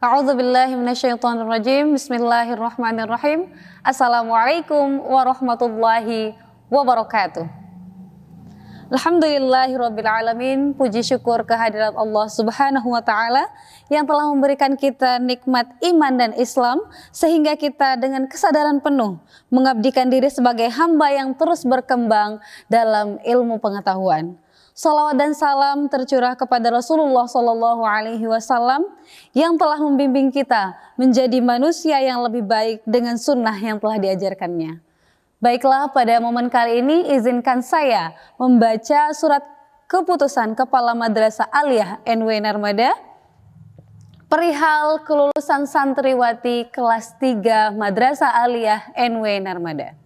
A'udzubillahi minasyaitonirrajim. Bismillahirrahmanirrahim. Assalamualaikum warahmatullahi wabarakatuh. Alhamdulillahirabbil alamin. Puji syukur kehadirat Allah Subhanahu wa taala yang telah memberikan kita nikmat iman dan Islam sehingga kita dengan kesadaran penuh mengabdikan diri sebagai hamba yang terus berkembang dalam ilmu pengetahuan. Salawat dan salam tercurah kepada Rasulullah Shallallahu Alaihi Wasallam yang telah membimbing kita menjadi manusia yang lebih baik dengan sunnah yang telah diajarkannya. Baiklah, pada momen kali ini izinkan saya membaca surat keputusan Kepala Madrasah Aliyah NW Narmada perihal kelulusan santriwati kelas 3 Madrasah Aliyah NW Narmada.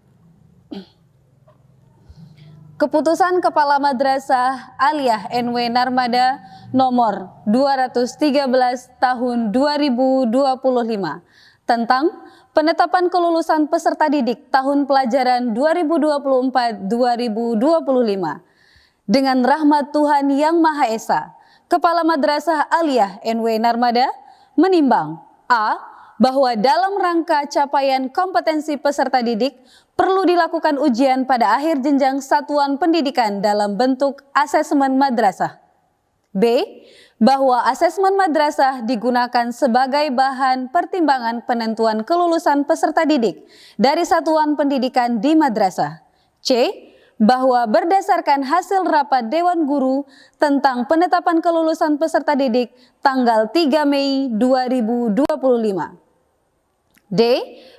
Keputusan Kepala Madrasah Aliyah NW Narmada nomor 213 tahun 2025 tentang penetapan kelulusan peserta didik tahun pelajaran 2024-2025. Dengan rahmat Tuhan Yang Maha Esa, Kepala Madrasah Aliyah NW Narmada menimbang A. Bahwa dalam rangka capaian kompetensi peserta didik perlu dilakukan ujian pada akhir jenjang satuan pendidikan dalam bentuk asesmen madrasah. B. Bahwa asesmen madrasah digunakan sebagai bahan pertimbangan penentuan kelulusan peserta didik dari satuan pendidikan di madrasah. C. Bahwa berdasarkan hasil rapat Dewan Guru tentang penetapan kelulusan peserta didik tanggal 3 Mei 2025. D.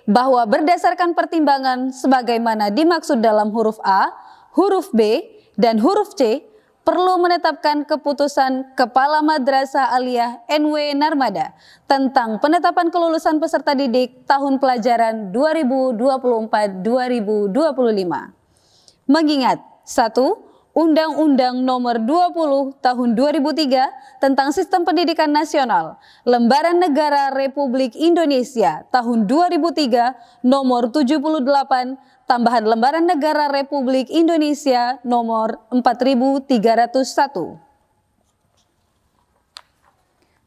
Bahwa berdasarkan pertimbangan sebagaimana dimaksud dalam huruf A, huruf B, dan huruf C, perlu menetapkan keputusan Kepala Madrasah Aliyah NW Narmada tentang penetapan kelulusan peserta didik tahun pelajaran 2024-2025. Mengingat 1. Undang-Undang Nomor 20 Tahun 2003 tentang Sistem Pendidikan Nasional, Lembaran Negara Republik Indonesia Tahun 2003 Nomor 78, tambahan Lembaran Negara Republik Indonesia Nomor 4301.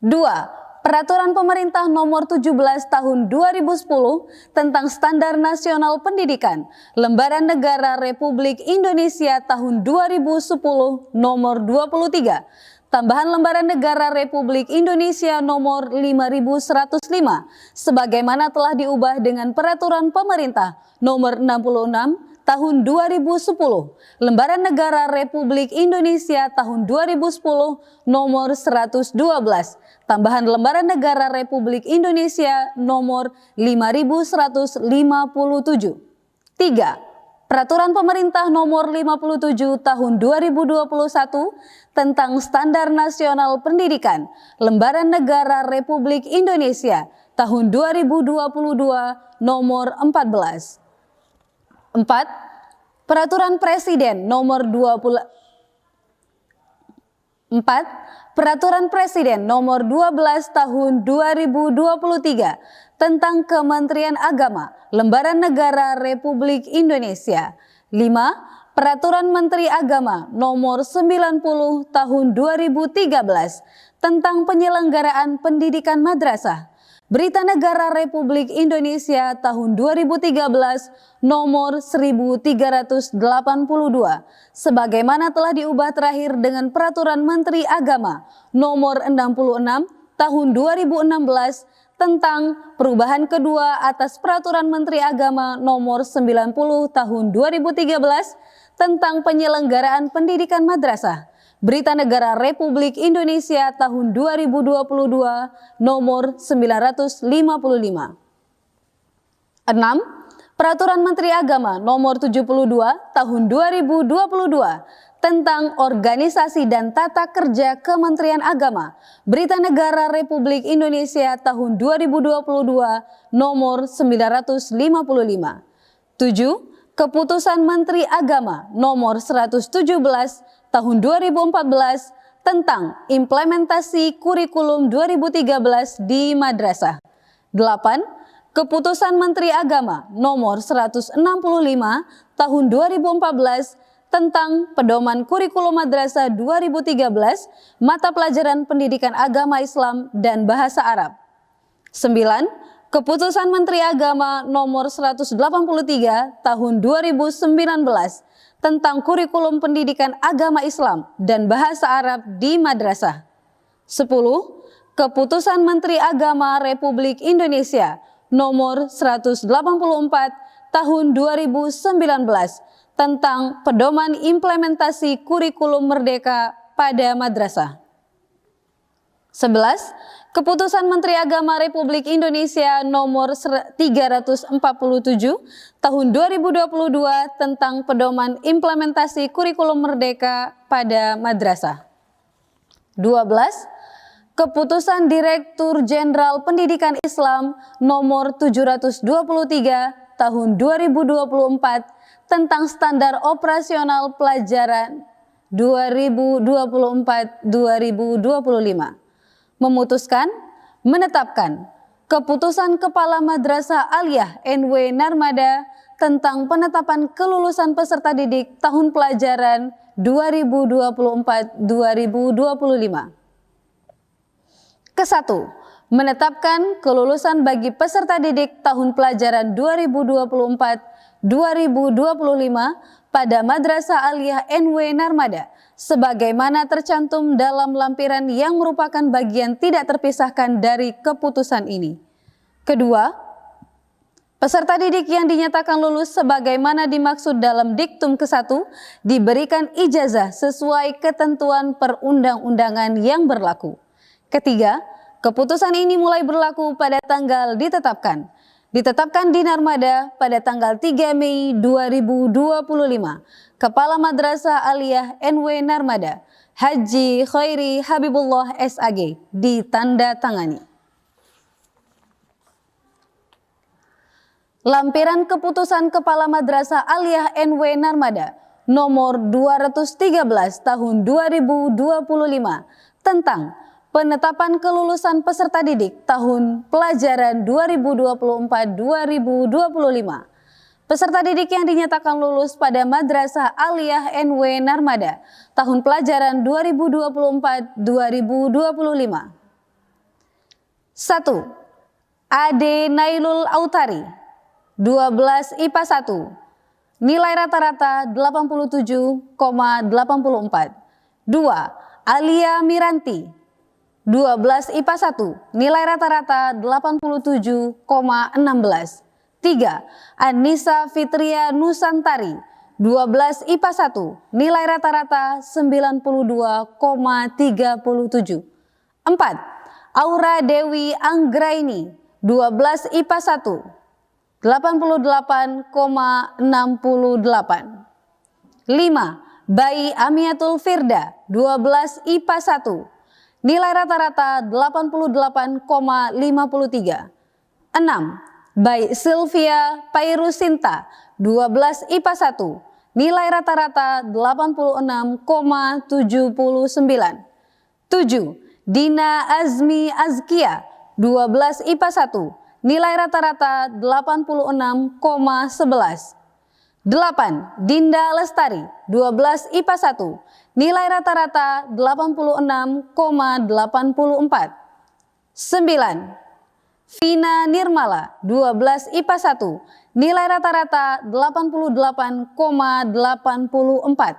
2. Peraturan Pemerintah Nomor 17 Tahun 2010 tentang Standar Nasional Pendidikan, Lembaran Negara Republik Indonesia Tahun 2010 Nomor 23, tambahan Lembaran Negara Republik Indonesia Nomor 5105, sebagaimana telah diubah dengan Peraturan Pemerintah Nomor 66 Tahun 2010, Lembaran Negara Republik Indonesia Tahun 2010 Nomor 112, tambahan Lembaran Negara Republik Indonesia Nomor 5157. 3. Peraturan Pemerintah Nomor 57 Tahun 2021 tentang Standar Nasional Pendidikan, Lembaran Negara Republik Indonesia Tahun 2022 Nomor 14. 4. Peraturan Presiden Nomor 4. Peraturan Presiden Nomor 12 Tahun 2023 tentang Kementerian Agama, Lembaran Negara Republik Indonesia. 5. Peraturan Menteri Agama Nomor 90 Tahun 2013 tentang penyelenggaraan pendidikan madrasah. Berita Negara Republik Indonesia Tahun 2013 Nomor 1382 sebagaimana telah diubah terakhir dengan Peraturan Menteri Agama Nomor 66 Tahun 2016 tentang perubahan kedua atas Peraturan Menteri Agama Nomor 90 Tahun 2013 tentang penyelenggaraan pendidikan madrasah. Berita Negara Republik Indonesia Tahun 2022 Nomor 955. 6. Peraturan Menteri Agama Nomor 72 Tahun 2022 tentang organisasi dan tata kerja Kementerian Agama. Berita Negara Republik Indonesia Tahun 2022 Nomor 955. 7. Keputusan Menteri Agama Nomor 117 Tahun 2014 tentang implementasi kurikulum 2013 di madrasah. 8. Keputusan Menteri Agama Nomor 165 Tahun 2014 tentang Pedoman Kurikulum Madrasah 2013 Mata Pelajaran Pendidikan Agama Islam dan Bahasa Arab. 9. Keputusan Menteri Agama Nomor 183 Tahun 2019 tentang Kurikulum Pendidikan Agama Islam dan Bahasa Arab di Madrasah. 10. Keputusan Menteri Agama Republik Indonesia Nomor 184 Tahun 2019 tentang Pedoman Implementasi Kurikulum Merdeka pada Madrasah. 11. Keputusan Menteri Agama Republik Indonesia Nomor 347 Tahun 2022 tentang Pedoman Implementasi Kurikulum Merdeka pada Madrasah. 12. Keputusan Direktur Jenderal Pendidikan Islam Nomor 723 Tahun 2024 tentang Standar Operasional Pelajaran 2024-2025 memutuskan menetapkan Keputusan Kepala Madrasah Aliyah NW Narmada tentang penetapan kelulusan peserta didik tahun pelajaran 2024-2025. Ke-1. Menetapkan kelulusan bagi peserta didik tahun pelajaran 2024-2025 pada Madrasah Aliyah NW Narmada sebagaimana tercantum dalam lampiran yang merupakan bagian tidak terpisahkan dari keputusan ini. Kedua, peserta didik yang dinyatakan lulus sebagaimana dimaksud dalam diktum ke-1 diberikan ijazah sesuai ketentuan perundang-undangan yang berlaku. Ketiga, keputusan ini mulai berlaku pada tanggal ditetapkan di Narmada pada tanggal 3 Mei 2025. Kepala Madrasah Aliyah NW Narmada, Haji Khairi Habibullah SAG, ditandatangani. Lampiran Keputusan Kepala Madrasah Aliyah NW Narmada Nomor 213 Tahun 2025 tentang penetapan kelulusan peserta didik tahun pelajaran 2024-2025. Peserta didik yang dinyatakan lulus pada Madrasah Aliyah NW Narmada tahun pelajaran 2024-2025. 1. Ade Nailul Autari, 12 IPA 1, nilai rata-rata 87,84. 2. Alia Miranti, 12 IPA 1, nilai rata-rata 87,16. 3. Anissa Fitria Nusantari, 12 IPA 1, nilai rata-rata 92,37. 4. Aura Dewi Anggraini, 12 IPA 1, 88,68. 5. Bayi Amiatul Firda, 12 IPA 1, nilai rata-rata 88,53. 6. Bayi Sylvia Pairusinta, 12 IPA 1, nilai rata-rata 86,79. 7. Dina Azmi Azkia, 12 IPA 1, nilai rata-rata 86,11. 8. Dinda Lestari, 12 IPA 1, nilai rata-rata 86,84. 9. Vina Nirmala, 12 IPA 1, nilai rata-rata 88,84.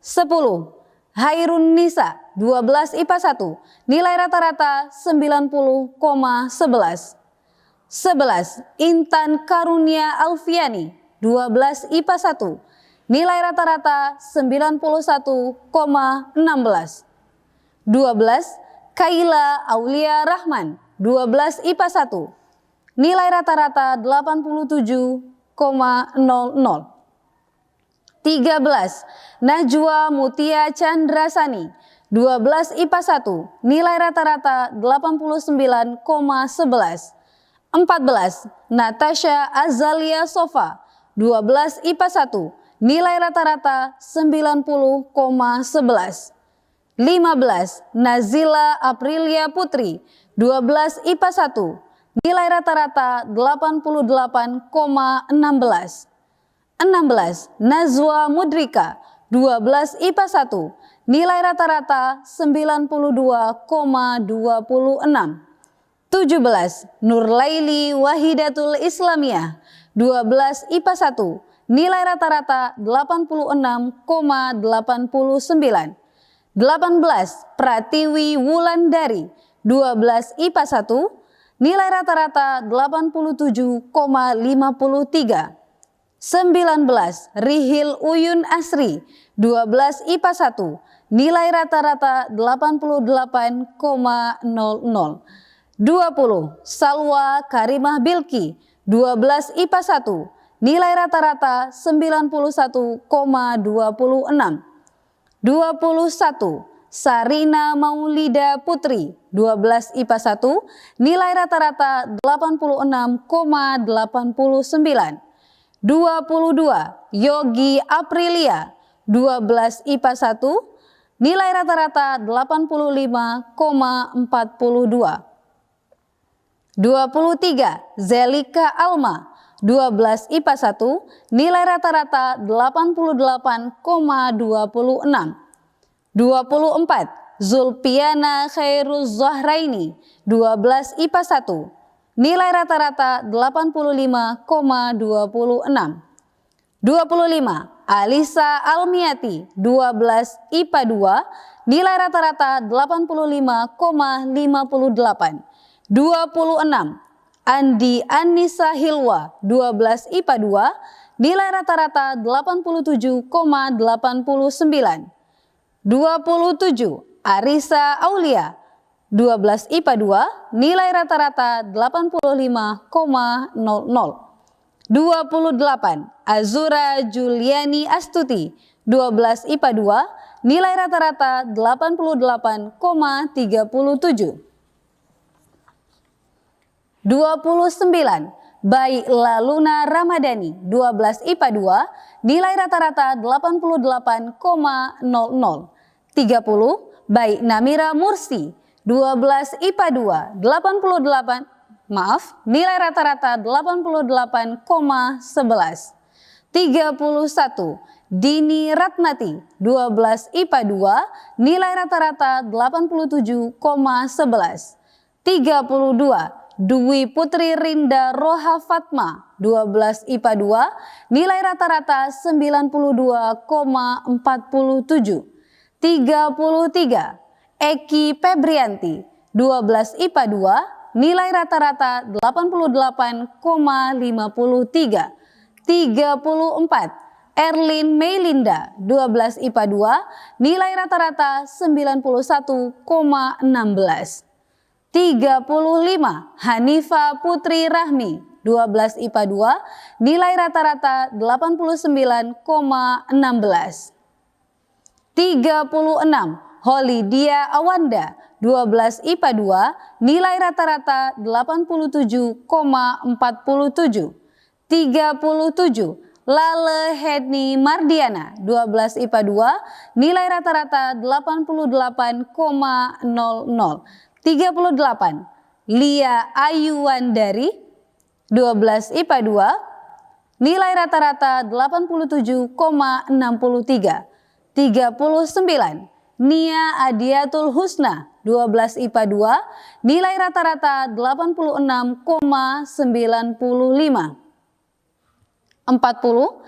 10. Hairun Nisa, 12 IPA 1, nilai rata-rata 90,11. 11. Intan Karunia Alfiani, 12 IPA 1, nilai rata-rata 91,16. 12. Kaila Aulia Rahman, 12 IPA 1, nilai rata-rata 87,00. 13. Najwa Mutia Chandrasani, 12 IPA 1, nilai rata-rata 89,11. 14. Natasha Azalia Sofa, 12 IPA 1, nilai rata-rata 90,11. 15. Nazila Aprilia Putri, 12 IPA 1, nilai rata-rata 88,16. 16. Nazwa Mudrika 12 IPA 1, nilai rata-rata 92,26. 17. Nurlaili Wahidatul Islamiyah 12 IPA 1, nilai rata-rata 86,89. 18. Pratiwi Wulandari 12 IPA 1, nilai rata-rata 87,53. 19. Rihil Uyun Asri 12 IPA 1, nilai rata-rata 88,00. 20. Salwa Karimah Bilki 12 IPA 1, nilai rata-rata 91,26. 21. Sarina Maulida Putri 12 IPA 1, nilai rata-rata 86,89. 22. Yogi Aprilia 12 IPA 1, nilai rata-rata 85,42. 23. Zelika Alma 12 IPA 1, nilai rata-rata 88,26. 24. Zulpiana Khairuz Zahraini 12 IPA 1, nilai rata-rata 85,26. 25. Alisa Almiati 12 IPA 2, nilai rata-rata 85,58. 26. Andi Anissa Hilwa 12 IPA 2, nilai rata-rata 87,89. 27. Arisa Aulia 12 IPA 2, nilai rata-rata 85,00. 28. Azura Juliani Astuti 12 IPA 2, nilai rata-rata 88,37. 29. Baiklah Luna Ramadhani 12 IPA 2, nilai rata-rata 88,00. 30. Baik Namira Mursi 12 IPA 2, nilai rata-rata 88,11. 31. Dini Ratnati 12 IPA 2, nilai rata-rata 87,11. 32. Dwi Putri Rinda Roha Fatma 12 IPA 2, nilai rata-rata 92,47. 33. Eki Febrianti 12 IPA 2, nilai rata-rata 88,53. 34. Erlin Meilinda 12 IPA 2, nilai rata-rata 91,16. 35. Hanifa Putri Rahmi 12 IPA 2, nilai rata-rata 89,16. 36. Holidia Awanda 12 IPA 2, nilai rata-rata 87,47. 37. Lale Hedni Mardiana 12 IPA 2, nilai rata-rata 88,00. 38. Lia Ayuwandari 12 IPA 2, nilai rata-rata 87,63. 39. Nia Adiatul Husna 12 IPA 2, nilai rata-rata 86,95. 40.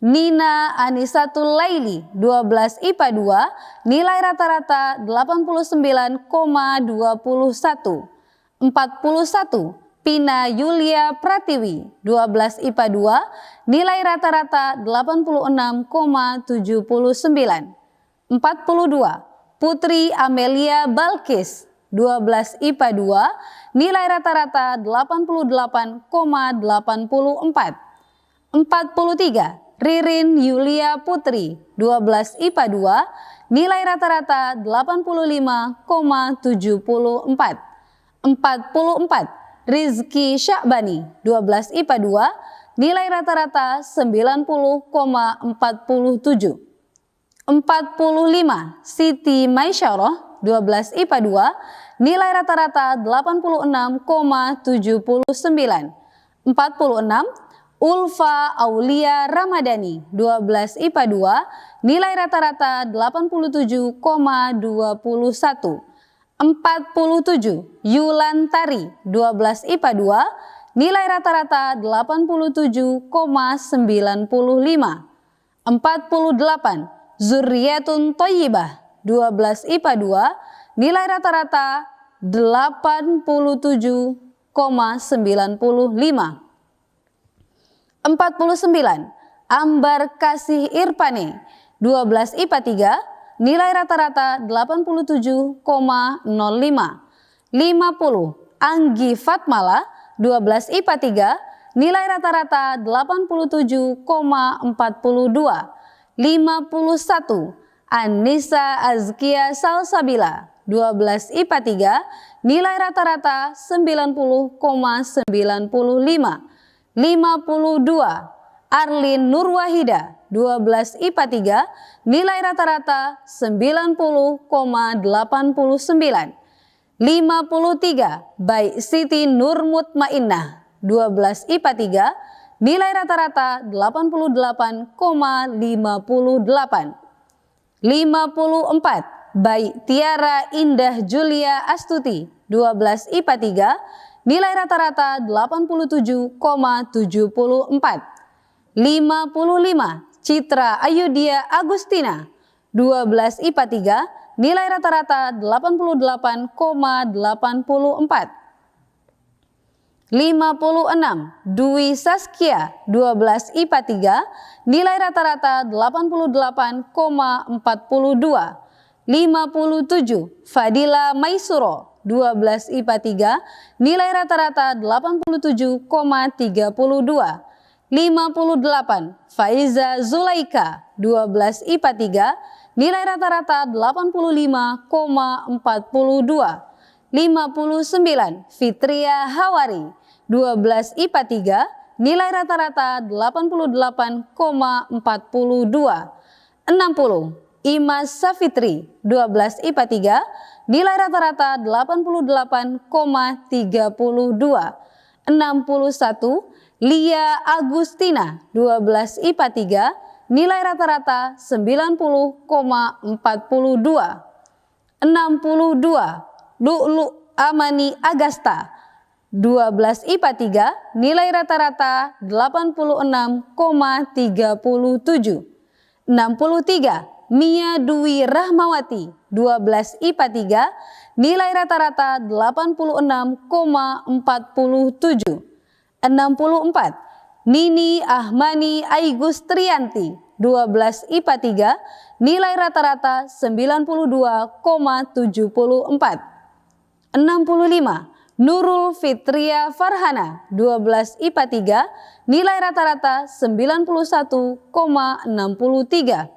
Nina Anisatul Laili 12 IPA 2, nilai rata-rata 89,21. 41. Pina Yulia Pratiwi 12 IPA 2, nilai rata-rata 86,79. 42. Putri Amelia Balkis 12 IPA 2, nilai rata-rata 88,84. 43. Ririn Yulia Putri 12 IPA 2, nilai rata-rata 85,74. 44. Rizky Syakbani 12 IPA 2, nilai rata-rata 90,47. 45. Siti Maisyarah 12 IPA 2, nilai rata-rata 86,79. 46. Ulfa Aulia Ramadhani, 12 IPA 2, nilai rata-rata 87,21. 47. Yulantari, 12 IPA 2, nilai rata-rata 87,95. 48. Zurriyatun Thayyibah, 12 IPA 2, nilai rata-rata 87,95. 49. Ambar Kasih Irfane, 12 IPA 3, nilai rata-rata 87,05. 50. Anggi Fatmala, 12 IPA 3, nilai rata-rata 87,42. 51. Anissa Azkia Salsabila, 12 IPA 3, nilai rata-rata 90,95. 52. Arlin Nurwahida, 12 IPA 3, nilai rata-rata 90,89. 53. Baik Siti Nur Mutmainnah, 12 IPA 3, nilai rata-rata 88,58. 54. Baik Tiara Indah Julia Astuti, 12 IPA 3, nilai rata-rata 87,74. 55. Citra Ayudia Agustina, 12 IPA 3, nilai rata-rata 88,84. 56. Dwi Saskia, 12 IPA 3, nilai rata-rata 88,42. 57. Fadila Maisuro, 12 IPA 3, nilai rata-rata 87,32. 58. Faiza Zulaika, 12 IPA 3, nilai rata-rata 85,42. 59. Fitria Hawari, 12 IPA 3, nilai rata-rata 88,42. 60. Imas Safitri, 12 IPA 3, nilai rata-rata 88,32. 61. Lia Agustina, 12 IPA 3, nilai rata-rata 90,42. 62. Lu'lu Amani Agasta, 12 IPA 3, nilai rata-rata 86,37. 63. Mia Dwi Rahmawati, 12 IPA 3, nilai rata-rata 86,47. 64. Nini Ahmani Aigustrianti, 12 IPA 3, nilai rata-rata 92,74. 65. Nurul Fitria Farhana, 12 IPA 3, nilai rata-rata 91,63.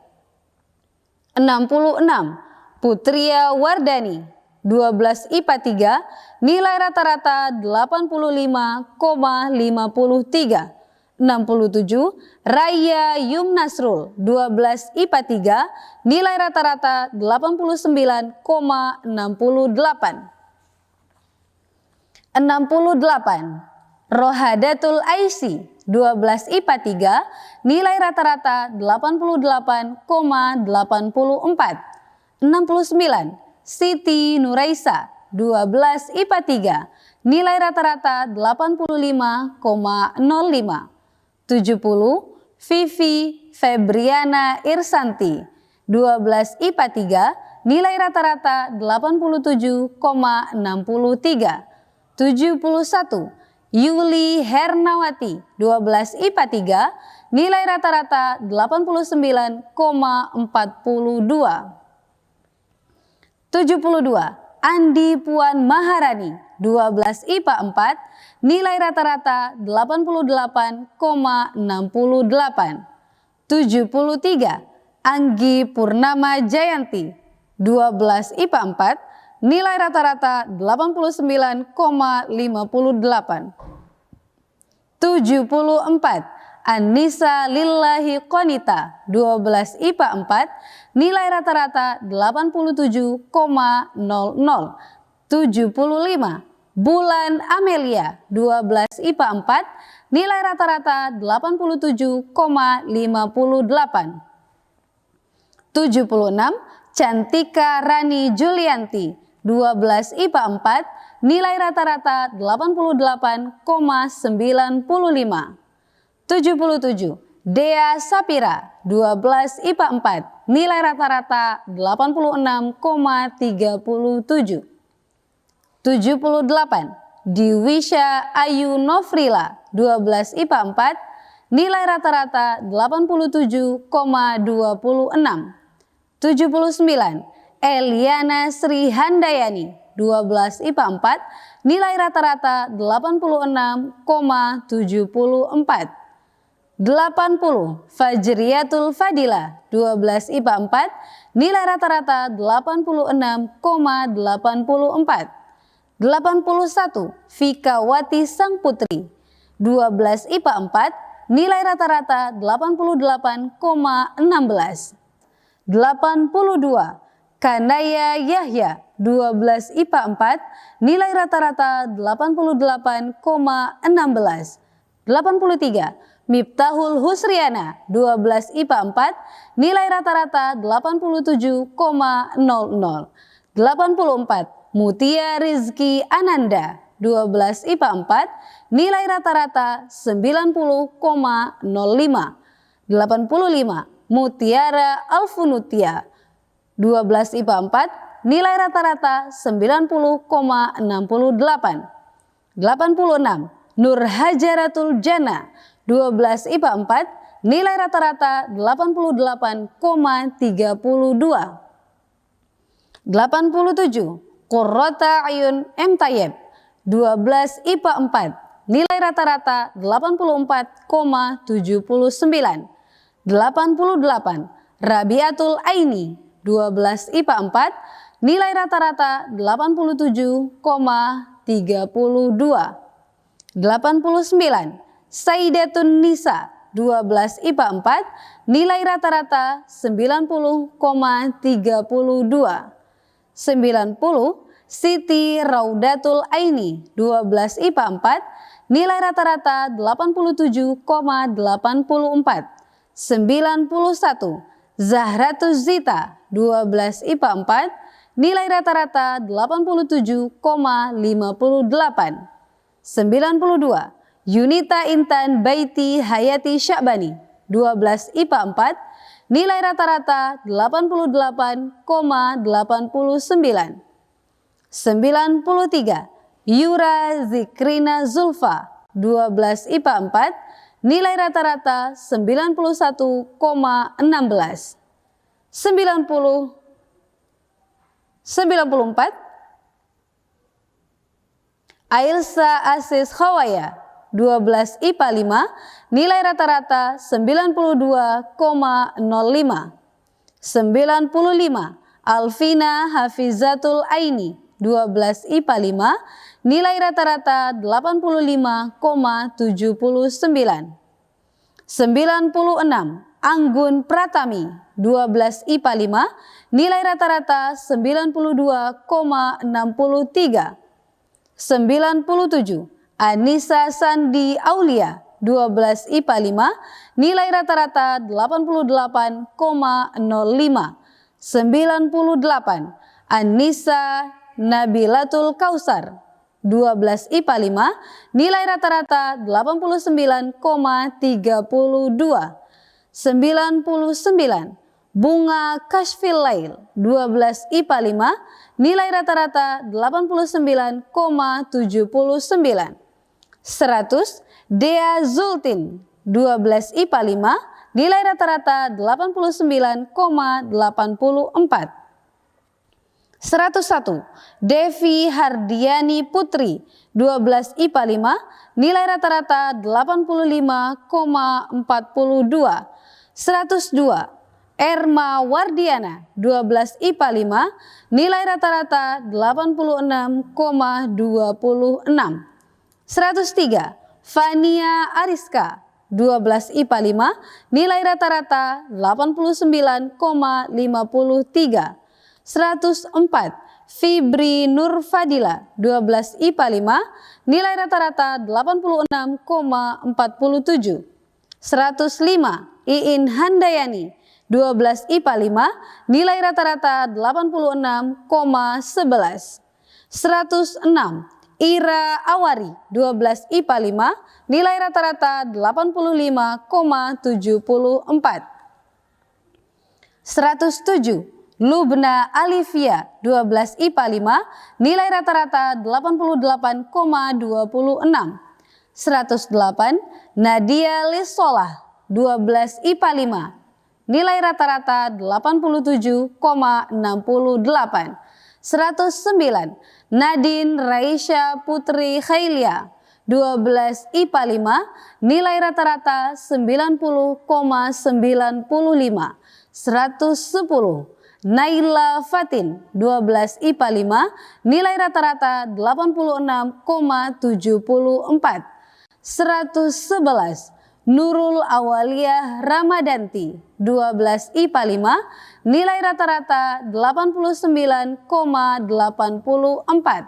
66. Putria Wardani, 12 IPA 3, nilai rata-rata 85,53. 67. Raya Yumnasrul, 12 IPA 3, nilai rata-rata 89,68. 68. Rohadatul Aisy, 12 IPA 3, nilai rata-rata 88,84. 69. Siti Nuraisa, 12 IPA 3, nilai rata-rata 85,05. 70. Vivi Febriana Irsanti, 12 IPA 3, nilai rata-rata 87,63. 71. Yuli Hernawati, 12 IPA 3, nilai rata-rata 89,42. 72. Andi Puan Maharani, 12 IPA 4, nilai rata-rata 88,68. 73. Anggi Purnama Jayanti, 12 IPA 4, nilai rata-rata 89,58. 74. Anissa Lillahi Qonita 12 IPA 4 nilai rata-rata 87,00. 75. Bulan Amelia 12 IPA 4 nilai rata-rata 87,58. 76. Cantika Rani Julianti 12 IPA 4 nilai rata-rata 88,95. 77. Dea Sapira 12 IPA 4 nilai rata-rata 86,37. 78. Diwisha Ayu Nofrila 12 IPA 4 nilai rata-rata 87,26. 79. Eliana Sri Handayani 12 IPA 4 nilai rata-rata 86,74. 80. Fajriyatul Fadila 12 IPA 4 nilai rata-rata 86,84. 81. Fikawati Sang Putri 12 IPA 4 nilai rata-rata 88,16. 82. Kanaya Yahya 12 IPA 4 nilai rata-rata 88,16. 83. Miftahul Husriana 12 IPA 4 nilai rata-rata 87,00. 84. Mutia Rizki Ananda 12 IPA 4 nilai rata-rata 90,05. 85. Mutiara Alfunutia 12 IPA 4 nilai rata-rata 90,68. 86. Nur Hajaratul Jannah 12 IPA 4 nilai rata-rata 88,32. 87. Qurrata Ayun M. Tayyib 12 IPA 4 nilai rata-rata 84,79. 88. Rabiatul Aini 12 IPA 4 nilai rata-rata 87,32. 89. Saidatun Nisa 12 IPA 4 nilai rata-rata 90,32. 90. Siti Raudatul Aini 12 IPA 4 nilai rata-rata 87,84. 91. Zahratuz Zita 12 IPA 4 nilai rata-rata 87,58. 92. Yunita Intan Baiti Hayati Sya'bani 12 IPA 4 nilai rata-rata 88,89. 93. Yura Zikrina Zulfa 12 IPA 4 nilai rata-rata 91,16. 94. Ailsa Asis Khawaya 12 IPA 5 nilai rata-rata 92,05. 95. Alvina Hafizatul Aini 12 IPA 5 nilai rata-rata 85,79. 96. Anggun Pratami 12 IPA 5 nilai rata-rata 92,63. 97. Anissa Sandi Aulia 12 IPA 5 nilai rata-rata 88,05. 98. Anissa Nabilatul Kausar 12 IPA 5 nilai rata-rata 89,32. 99. Bunga Kashfil Lail 12 IPA 5 nilai rata-rata 89,79. 100. Dea Zultin 12 IPA 5 nilai rata-rata 89,84. 101. Devi Hardiani Putri 12 IPA 5 nilai rata-rata 85,42. 102. Erma Wardiana 12 IPA 5 nilai rata-rata 86,26. 103. Fania Ariska 12 IPA 5, nilai rata-rata 89,53. 104. Fibri Nur Fadila, 12 IPA 5, nilai rata-rata 86,47. 105. Iin Handayani, 12 IPA 5, nilai rata-rata 86,11. 106. Ira Awari, 12 IPA 5, nilai rata-rata 85,74. 107. Lubna Alivia, 12 IPA 5, nilai rata-rata 88,26. 108. Nadia Lisolah, 12 IPA 5, nilai rata-rata 87,68. 109. Nadine Raisya Putri Khailia, 12 IPA 5, nilai rata-rata 90,95. 110. Naila Fatin, 12 IPA 5, nilai rata-rata 86,74. 111. Nurul Awaliyah Ramadanti, 12 IPA 5, nilai rata-rata 89,84.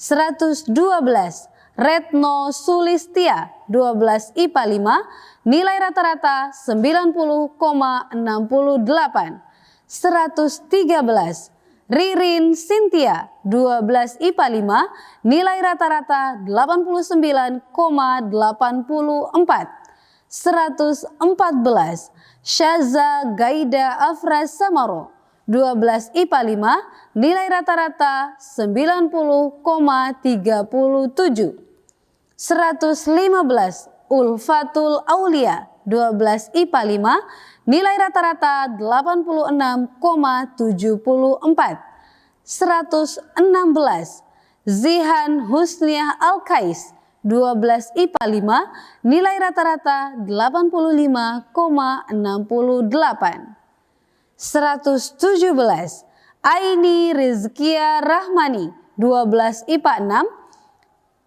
112. Retno Sulistia, 12 IPA 5, nilai rata-rata 90,68. 113. Ririn Cynthia, 12 IPA 5, nilai rata-rata 89,84. 114. Syaza Gaida Afras Samaro, 12 IPA 5, nilai rata-rata 90,37. 115. Ulfatul Aulia, 12 IPA 5, nilai rata-rata 86,74. 116. Zihan Husniah Al-Kais, 12 IPA 5, nilai rata-rata 85,68. 117. Aini Rizkia Rahmani, 12 IPA 6,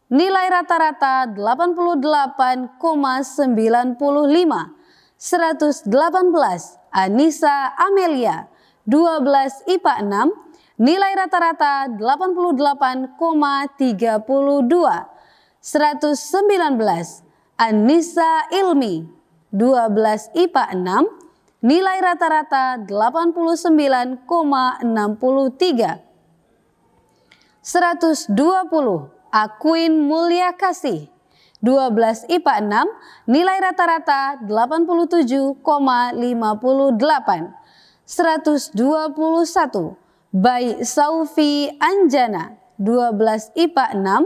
nilai rata-rata 88,95. 118. Anissa Amelia, 12 IPA 6, nilai rata-rata 88,32. 119. Anissa Ilmi, 12 IPA 6, nilai rata-rata 89,63. 120. Akuin Mulia Kasih, 12 IPA 6, nilai rata-rata 87,58. 121. Bayi Saufi Anjana, 12 IPA 6,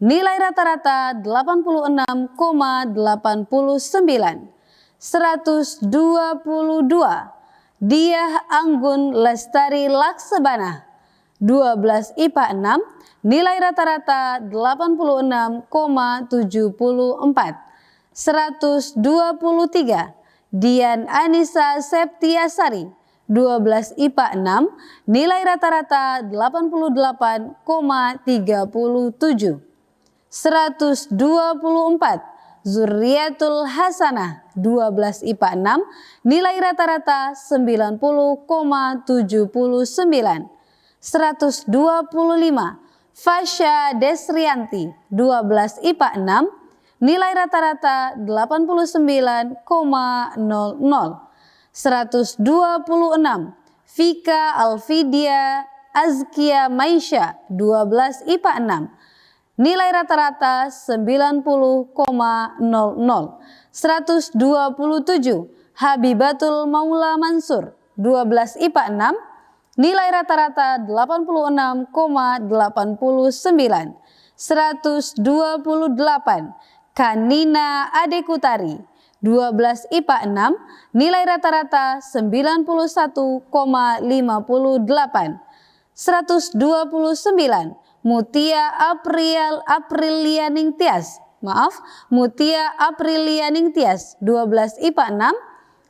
nilai rata-rata 86,89. 122. Diah Anggun Lestari Laksabana, 12 IPA 6, nilai rata-rata 86,74. 123. Dian Anissa Septiasari, 12 IPA 6, nilai rata-rata 88,37. 124. Zuriatul Hasanah, 12 IPA 6, nilai rata-rata 90,79. 125. Fasya Desrianti, 12 IPA 6, nilai rata-rata 89,00. 126. Vika Alfidia Azkia Maisha, 12 IPA 6, nilai rata-rata 90,00. 127. Habibatul Maula Mansur, 12 IPA 6, nilai rata-rata 86,89. 128. Kanina Adekutari, 12 IPA 6, nilai rata-rata 91,58. 129. Mutia Aprilianing Tias, Mutia Aprilianing Tias, 12 IPA 6,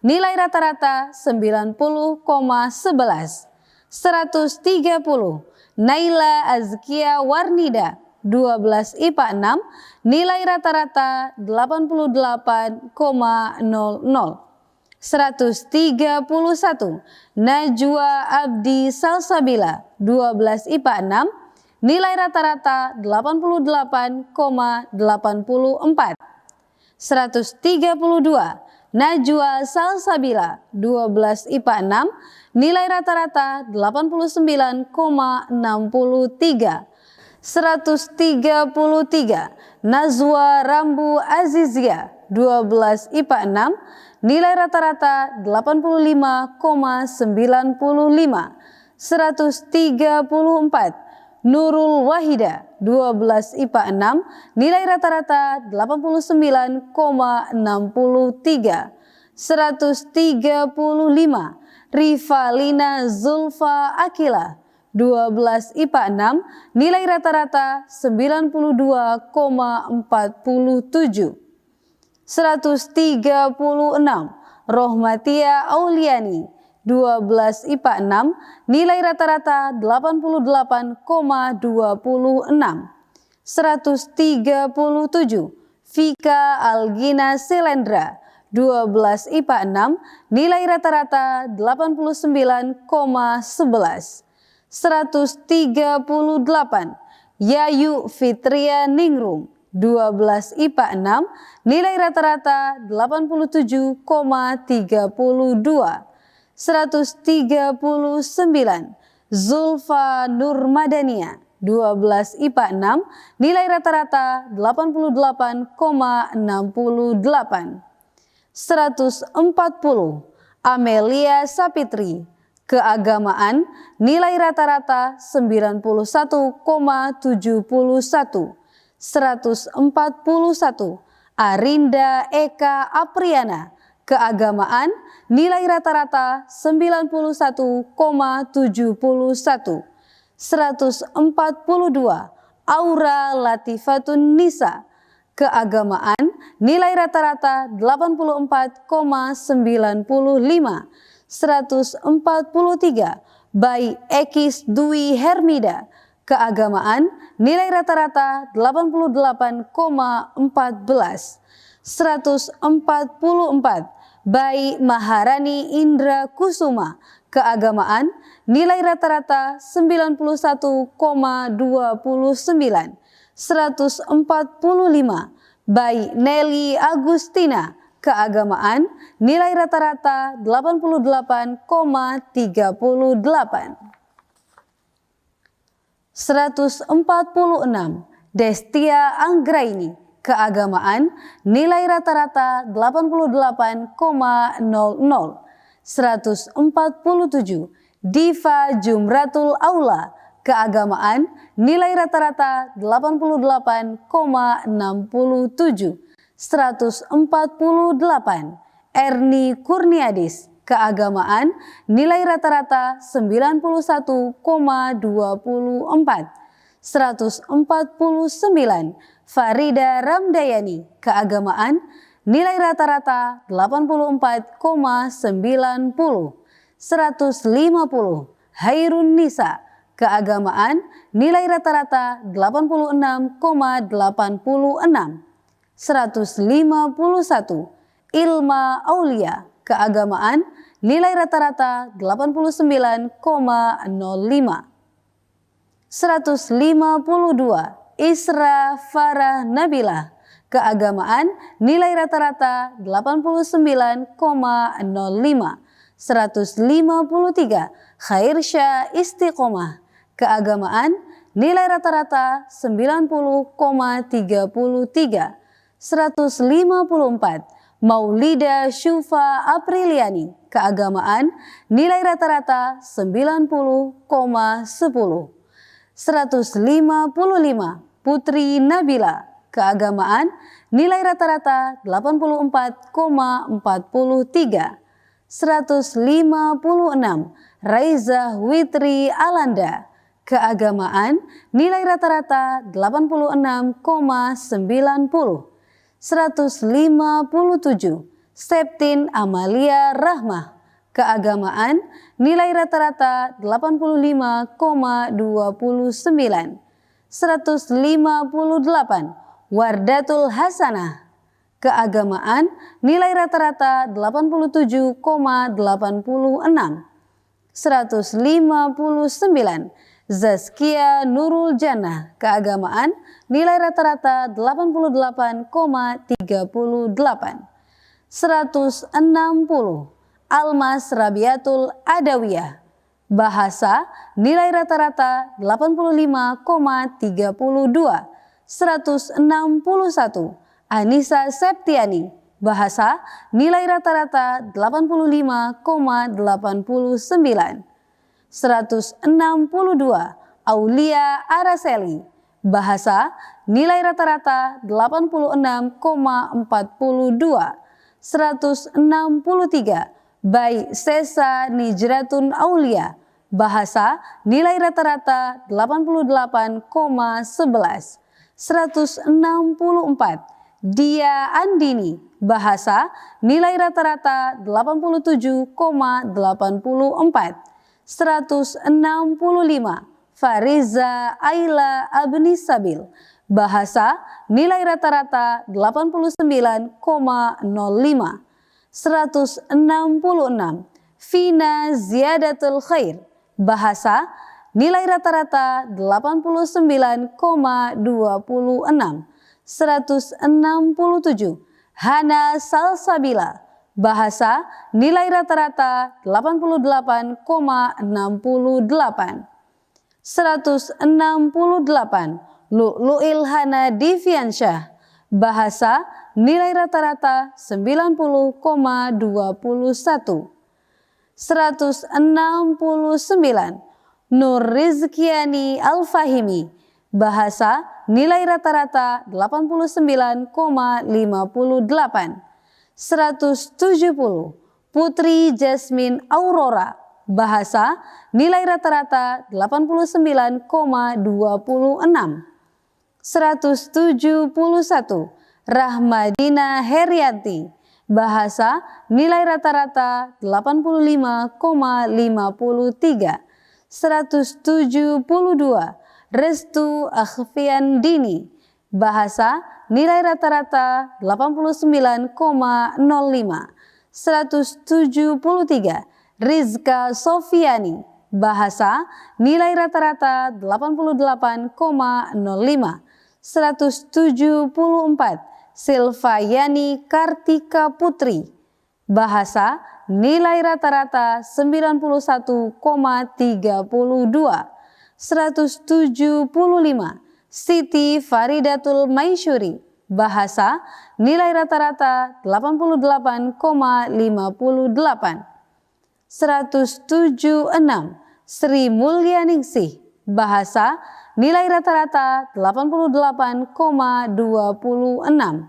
nilai rata-rata 90,11. 130. Naila Azkia Warnida, 12 IPA 6, nilai rata-rata 88,00. 131 Najwa Abdi Salsabila 12 IPA 6, nilai rata-rata 88,84. 132 Najwa Salsabila 12 IPA 6, nilai rata-rata 89,63. 133 Nazwa Rambu Azizia 12 IPA 6, nilai rata-rata 85,95. 134 Nurul Wahida 12 IPA 6, nilai rata-rata 89,63. 135 Rivalina Zulfa Akila 12 IPA 6, nilai rata-rata 92,47. 136 Rohmatia Auliani 12 IPA 6, nilai rata-rata 88,26. 137 Vika Algina Silendra 12 IPA 6, nilai rata-rata 89,11. 138 Yayu Fitria Ningrum 12 IPA 6, nilai rata-rata 87,32. 139 Zulfa Nurmadania 12 IPA 6, nilai rata-rata 88,68. 140 Amelia Sapitri Keagamaan, nilai rata-rata 91,71. 141 Arinda Eka Apriana Keagamaan, nilai rata-rata 91,71. 142 Aura Latifatun Nisa Keagamaan, nilai rata-rata 84,95. 143 Bai Ekis Dwi Hermida Keagamaan, nilai rata-rata 88,14. 144 Bai Maharani Indra Kusuma Keagamaan, nilai rata-rata 91,29. 145 Bai Nelly Agustina Keagamaan, nilai rata-rata 88,38. 146 Destia Anggraini Keagamaan, nilai rata-rata 88,00. 147 Diva Jumratul Aula Keagamaan, nilai rata-rata 88,67. 148 Erni Kurniadis Keagamaan, nilai rata-rata 91,24. 149 Farida Ramdayani Keagamaan, nilai rata-rata 84,90. 150 Hairun Nisa Keagamaan, nilai rata-rata 86,86. 151 Ilma Aulia Keagamaan, nilai rata-rata 89,05. 152 Isra Farah Nabila Keagamaan, nilai rata-rata 89,05. 153 Khairsya Istiqomah Keagamaan, nilai rata-rata 90,33. 154 Maulida Syufa Apriliani Keagamaan, nilai rata-rata 90,10. 155 Putri Nabila Keagamaan, nilai rata-rata 84,43. 156 Raiza Witri Alanda Keagamaan, nilai rata-rata 86,90. 157 Septin Amalia Rahmah Keagamaan, nilai rata-rata 85,29. 158. Wardatul Hasanah. Keagamaan nilai rata-rata 87,86. 159. Zazkia Nurul Jannah. Keagamaan nilai rata-rata 88,38. 160. Almas Rabiatul Adawiyah. Bahasa nilai rata-rata 85,32. 161. Anissa Septiani. Bahasa nilai rata-rata 85,89. 162. Aulia Araceli. Bahasa nilai rata-rata 86,42. 163. Bai Sesa Nijratun Aulia. Bahasa nilai rata-rata 88,11. 164. Dia Andini. Bahasa nilai rata-rata 87,84. 165. Fariza Aila Abni Sabil. Bahasa nilai rata-rata 89,05. 166. Vina Ziyadatul Khair. Bahasa nilai rata-rata 89,26. 167. Hana Salsabila. Bahasa nilai rata-rata 88,68. 168. Lu'lu'il Hana Diviansyah. Bahasa nilai rata-rata 90,21. 169. Nur Rizkiani Al-Fahimi. Bahasa nilai rata-rata 89,58. 170. Putri Jasmine Aurora. Bahasa nilai rata-rata 89,26. 171. Rahmadina Herianti. Bahasa nilai rata-rata 85,53. 172. Restu Akhfiandini. Bahasa nilai rata-rata 89,05. 173. Rizka Sofiani. Bahasa nilai rata-rata 88,05. 174. Silvayani Kartika Putri. Bahasa nilai rata-rata 91,32. 175. Siti Faridatul Maisyuri. Bahasa nilai rata-rata 88,58. 176. Sri Mulyaningsih. Bahasa nilai rata-rata 88,26.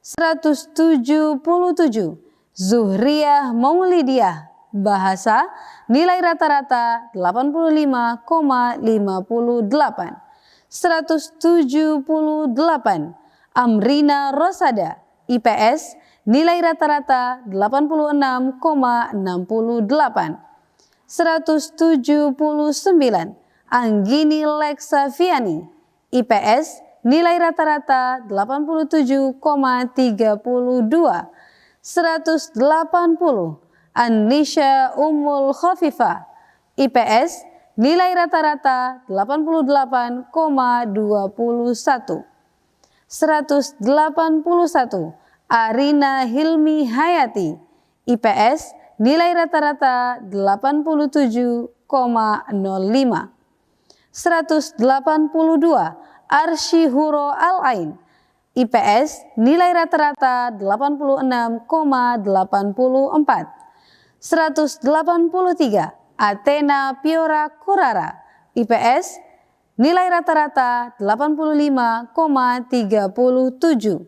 177. Zuhriyah Maulidiah. Bahasa nilai rata-rata 85,58. 178. Amrina Rosada. IPS nilai rata-rata 86,68. 179. Anggini Leksaviani. IPS nilai rata-rata 87,32. 180. Anisha Ummul Khafifah. IPS nilai rata-rata 88,21. 181. Arina Hilmi Hayati. IPS nilai rata-rata 87,05. 182. Arsyihuro Al-Ain. IPS nilai rata-rata 86,84. 183. Athena Piora Kurara. IPS nilai rata-rata 85,37.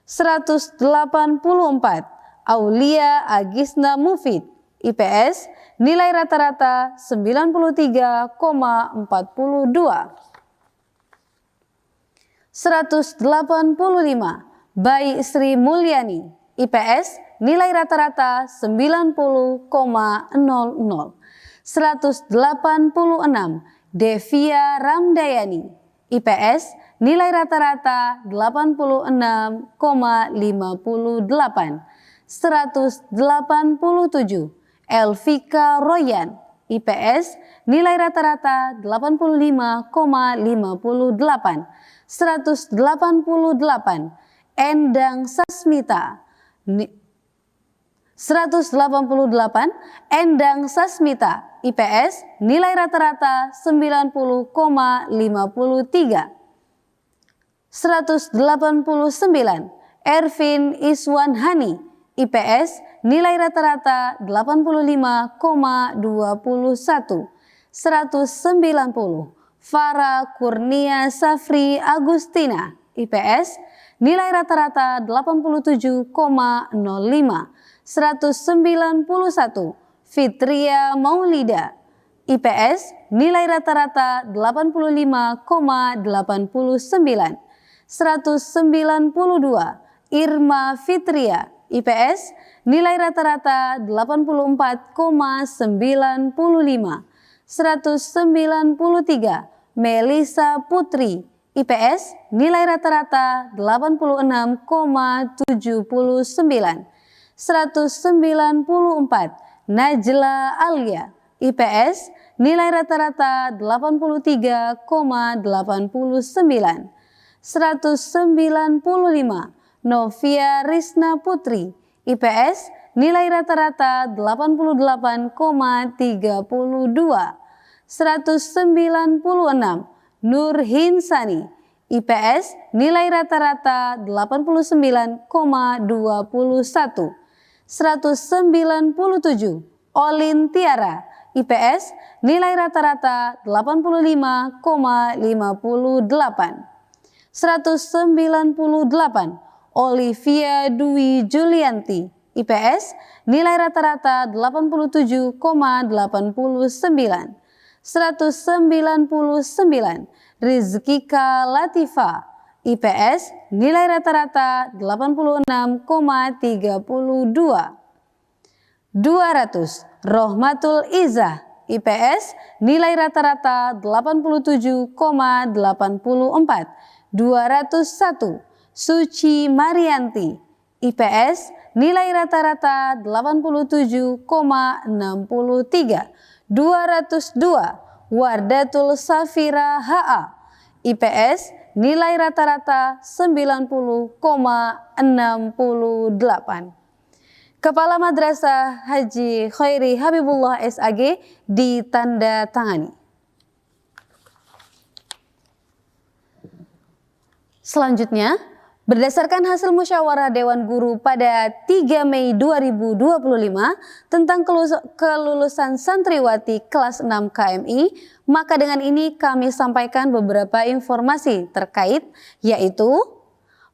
184. Aulia Agisna Mufid. IPS nilai rata-rata 93,42. 185. Bai Sri Mulyani. IPS nilai rata-rata 90,00. 186. Devia Ramdayani. IPS nilai rata-rata 86,58. 187. Elvika Royan, IPS nilai rata-rata 85,58. 188. Endang Sasmita 188. Endang Sasmita, IPS nilai rata-rata 90,53. 189. Ervin Iswanhani, IPS nilai rata-rata 85,21. 190. Farah Kurnia Safri Agustina, IPS nilai rata-rata 87,05. 191. Fitria Maulida, IPS nilai rata-rata 85,89. 192. Irma Fitria, IPS nilai rata-rata 84,95. 193. Melisa Putri, IPS nilai rata-rata 86,79. 194. Najla Alia, IPS nilai rata-rata 83,89. 195. Novia Risna Putri, IPS nilai rata-rata 88,32. 196. Nur Hinsani, IPS nilai rata-rata 89,21. 197. Olin Tiara, IPS nilai rata-rata 85,58. 198. Olivia Dwi Julianti, IPS nilai rata-rata 87,89. 199. Rizkika Latifa, IPS nilai rata-rata 86,32. 200. Rohmatul Izzah, IPS nilai rata-rata 87,84. 201. Suci Marianti, IPS nilai rata-rata 87,63. 202. Wardatul Safira HA, IPS nilai rata-rata 90,68. Kepala Madrasah Haji Khairi Habibullah SAG ditandatangani. Selanjutnya, berdasarkan hasil musyawarah Dewan Guru pada 3 Mei 2025 tentang kelulusan santriwati kelas 6 KMI, maka dengan ini kami sampaikan beberapa informasi terkait, yaitu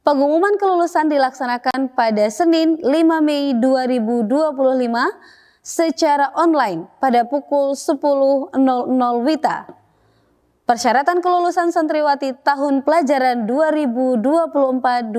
pengumuman kelulusan dilaksanakan pada Senin 5 Mei 2025 secara online pada pukul 10.00 WITA. Persyaratan kelulusan santriwati tahun pelajaran 2024-2025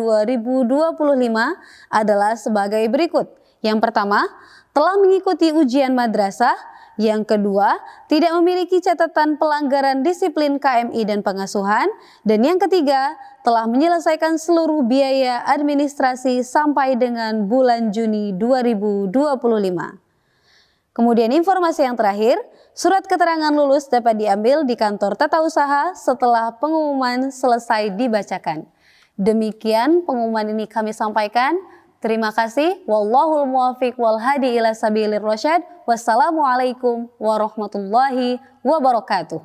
adalah sebagai berikut. Yang pertama, telah mengikuti ujian madrasah. Yang kedua, tidak memiliki catatan pelanggaran disiplin KMI dan pengasuhan. Dan yang ketiga, telah menyelesaikan seluruh biaya administrasi sampai dengan bulan Juni 2025. Kemudian informasi yang terakhir, surat keterangan lulus dapat diambil di kantor tata usaha setelah pengumuman selesai dibacakan. Demikian pengumuman ini kami sampaikan. Terima kasih. Wallahul muwaffiq wal hadi ila sabilir rasyad. Wassalamualaikum warahmatullahi wabarakatuh.